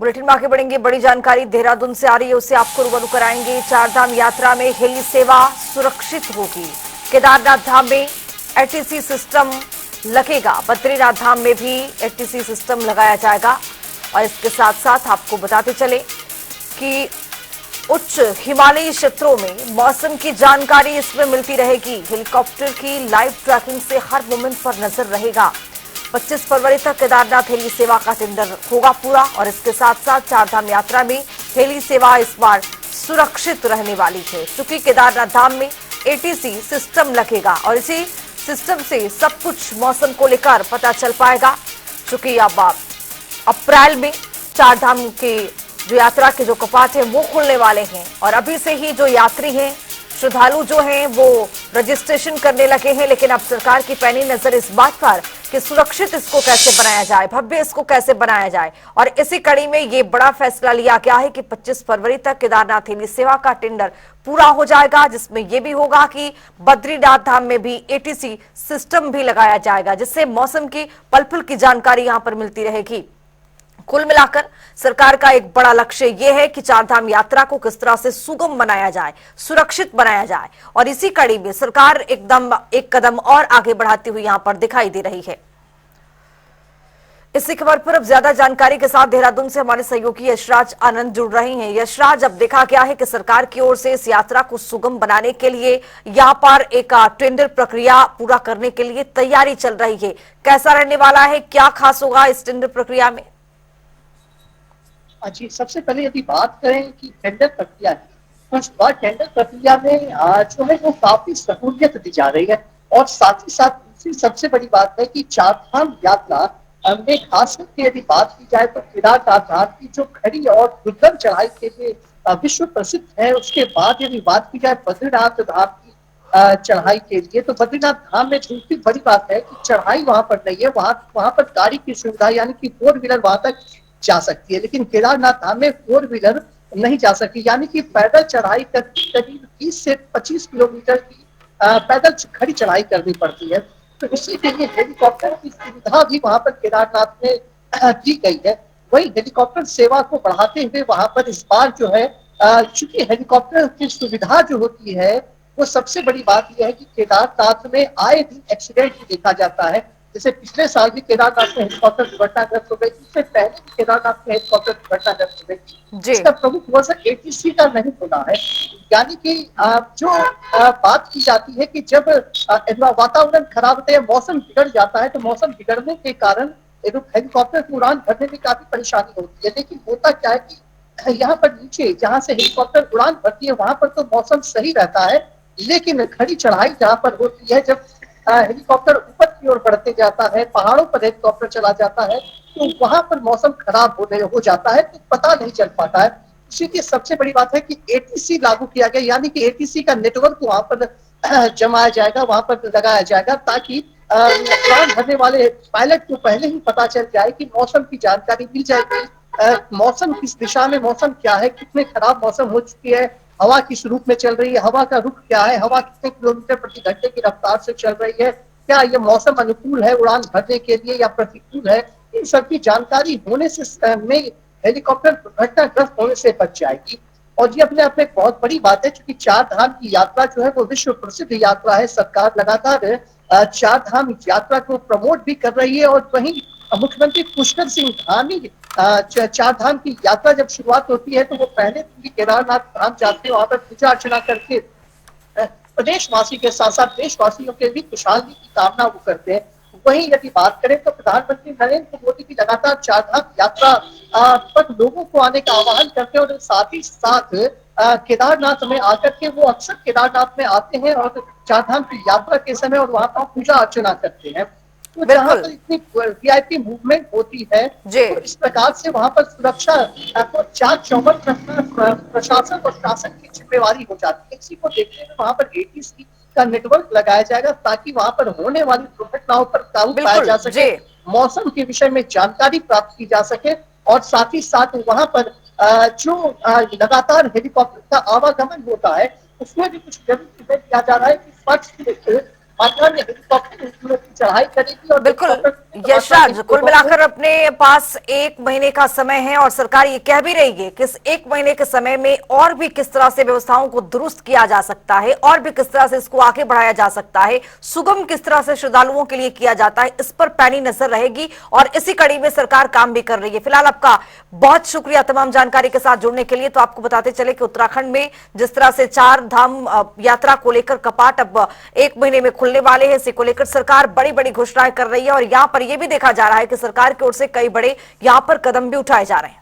Bulletin में आगे बढ़ेंगे। बड़ी जानकारी देहरादून से आ रही है, उसे आपको रूबरू कराएंगे। चारधाम यात्रा में हेली सेवा सुरक्षित होगी। केदारनाथ धाम में एटीसी सिस्टम लगेगा। बद्रीनाथ धाम में भी एटीसी सिस्टम लगाया जाएगा। और इसके साथ साथ आपको बताते चले कि उच्च हिमालयी क्षेत्रों में मौसम की जानकारी इसमें मिलती रहेगी। हेलीकॉप्टर की लाइव ट्रैकिंग से हर मोमेंट पर नजर रहेगा। 25 फरवरी तक केदारनाथ हेली सेवा का टेंडर होगा पूरा। और इसके साथ साथ चारधाम यात्रा में हेली सेवा इस बार सुरक्षित रहने वाली है, क्योंकि केदारनाथ धाम में एटीसी सिस्टम लगेगा और इसी सिस्टम से सब कुछ मौसम को लेकर पता चल पाएगा। क्योंकि अब अप्रैल में चारधाम के जो यात्रा के जो कपाट हैं वो खुलने वाले हैं और अभी से ही जो यात्री हैं, श्रद्धालु जो हैं, वो रजिस्ट्रेशन करने लगे हैं। लेकिन अब सरकार की पैनी नजर इस बात पर कि सुरक्षित इसको कैसे बनाया जाए, भव्य इसको कैसे बनाया जाए। और इसी कड़ी में ये बड़ा फैसला लिया गया है कि 25 फरवरी तक केदारनाथ हेली सेवा का टेंडर पूरा हो जाएगा, जिसमें यह भी होगा कि बद्रीनाथ धाम में भी एटीसी सिस्टम भी लगाया जाएगा, जिससे मौसम की पल पल की जानकारी यहां पर मिलती रहेगी। कुल मिलाकर सरकार का एक बड़ा लक्ष्य यह है कि चारधाम यात्रा को किस तरह से सुगम बनाया जाए, सुरक्षित बनाया जाए। और इसी कड़ी में सरकार एक कदम और आगे बढ़ाती हुई यहां पर दिखाई दे रही है। इसी खबर पर अब ज्यादा जानकारी के साथ देहरादून से हमारे सहयोगी यशराज आनंद जुड़ रहे हैं। यशराज, अब देखा गया है कि सरकार की ओर से इस यात्रा को सुगम बनाने के लिए यहां पर एक टेंडर प्रक्रिया पूरा करने के लिए तैयारी चल रही है। कैसा रहने वाला है, क्या खास होगा इस टेंडर प्रक्रिया में? जी, सबसे पहले यदि बात करें कि टेंडर प्रक्रिया की, तो इस बार टेंडर प्रक्रिया में जो है वो काफी सहूलियत दी जा रही है। और साथ ही साथ दूसरी सबसे बड़ी बात है कि चारधाम यात्रा में खास करके यदि बात की जाए तो केदारनाथ धाम की जो खड़ी और दुर्गम चढ़ाई के लिए विश्व प्रसिद्ध है, उसके बाद यदि बात की जाए बद्रीनाथ धाम की चढ़ाई के लिए, तो बद्रीनाथ धाम में दूसरी बड़ी बात है कि चढ़ाई वहां पर नहीं है, वहां पर गाड़ी की सुविधा यानी कि 4 व्हीलर वहां तक जा सकती है, लेकिन केदारनाथ धाम में 4 व्हीलर नहीं जा सकती। यानी कि पैदल चढ़ाई करीब 20 से 25 किलोमीटर की पैदल खड़ी चढ़ाई करनी पड़ती है। तो इसी के लिए हेलीकॉप्टर की सुविधा भी वहां पर केदारनाथ में दी गई है। वही हेलीकॉप्टर सेवा को बढ़ाते हुए वहां पर इस बार जो है, चूंकि हेलीकॉप्टर की सुविधा जो होती है, वो सबसे बड़ी बात यह है कि केदारनाथ में आए दिन एक्सीडेंट भी देखा जाता है। जैसे पिछले साल भी केदारनाथ में हेलीकॉप्टर दुर्घटनाग्रस्त हो गई, इससे पहले भी केदारनाथ में हेलीकॉप्टर दुर्घटनाग्रस्त हो गई थी। जी, इसका प्रमुख वजह एटीसी का नहीं होना है। यानी कि जो बात की जाती है कि जब वातावरण खराब होता है, मौसम बिगड़ जाता है, तो मौसम बिगड़ने के कारण हेलीकॉप्टर की उड़ान भरने में काफी परेशानी होती है। लेकिन होता क्या है कि यहाँ पर नीचे जहाँ से हेलीकॉप्टर उड़ान भरती है, वहां पर तो मौसम सही रहता है, लेकिन खड़ी चढ़ाई जहाँ पर होती है, जब हेलीकॉप्टर ऊपर की ओर बढ़ते जाता है, पहाड़ों पर हेलीकॉप्टर चला जाता है, तो वहां पर मौसम खराब हो जाता है, तो पता नहीं चल पाता है। इसीलिए सबसे बड़ी बात है कि एटीसी लागू किया गया, यानी कि एटीसी का नेटवर्क वहां पर जमाया जाएगा, वहां पर लगाया जाएगा, ताकि उड़ान भरने वाले पायलट को पहले ही पता चल जाए कि मौसम की जानकारी मिल जाएगी। मौसम किस दिशा में, मौसम क्या है, कितने खराब मौसम हो चुकी है, हवा किस रूप में चल रही है, हवा का रुख क्या है, हवा कितने किलोमीटर प्रति घंटे की रफ्तार से चल रही है, क्या ये मौसम अनुकूल है उड़ान भरने के लिए या प्रतिकूल है, इन सब की जानकारी होने से में हेलीकॉप्टर दुर्घटनाग्रस्त होने से बच जाएगी। और ये अपने आप में बहुत बड़ी बात है, क्योंकि चार धाम की यात्रा जो है वो विश्व प्रसिद्ध यात्रा है। सरकार लगातार चार धाम यात्रा को प्रमोट भी कर रही है। और वहीं मुख्यमंत्री पुष्कर सिंह धामी चार धाम की यात्रा जब शुरुआत होती है, तो वो पहले केदारनाथ धाम जाते हैं, वहां पर पूजा अर्चना करके प्रदेशवासी के साथ साथ देशवासियों के भी खुशहाली की कामना वो करते हैं। वहीं यदि बात करें तो प्रधानमंत्री नरेंद्र मोदी भी लगातार चार धाम यात्रा पर लोगों को आने का आह्वान करते हैं, और साथ ही साथ केदारनाथ में आकर के वो अक्सर केदारनाथ में आते हैं और चार धाम की यात्रा के समय और वहां पर पूजा अर्चना करते हैं। तो जहां बिल्कुल। पर इतनी वीआईपी मूवमेंट होती है, जी, तो इस प्रकार से वहां पर सुरक्षा को चाक चौबंद रखना प्रशासन और शासन की जिम्मेवारी हो जाती है। इसी को देखते हुए वहां पर एटीसी का नेटवर्क लगाया जाएगा, ताकि वहां पर होने वाली दुर्घटनाओं पर काबू पाया बिल्कुल। जा जी, सके, मौसम के विषय में जानकारी प्राप्त की जा सके, और साथ ही साथ वहां पर जो लगातार हेलीकॉप्टर का आवागमन होता है, उसमें भी कुछ जरूर दिया जा रहा है कि फर्स्ट मात्रान्य हेलीकॉप्टर उन लोग की चढ़ाई करेगी और बिल्कुल हेलीकॉप्टर यशराज, कुल मिलाकर अपने पास 1 महीने का समय है और सरकार ये कह भी रही है कि इस 1 महीने के समय में और भी किस तरह से व्यवस्थाओं को दुरुस्त किया जा सकता है और भी किस तरह से इसको आगे बढ़ाया जा सकता है, सुगम किस तरह से श्रद्धालुओं के लिए किया जाता है, इस पर पैनी नजर रहेगी और इसी कड़ी में सरकार काम भी कर रही है। फिलहाल आपका बहुत शुक्रिया तमाम जानकारी के साथ जुड़ने के लिए। तो आपको बताते चले कि उत्तराखंड में जिस तरह से 4 धाम यात्रा को लेकर कपाट अब 1 महीने में खुलने वाले हैं, इसी को लेकर सरकार बड़ी बड़ी घोषणाएं कर रही है और यहां पर यह भी देखा जा रहा है कि सरकार की ओर से कई बड़े यहां पर कदम भी उठाए जा रहे हैं।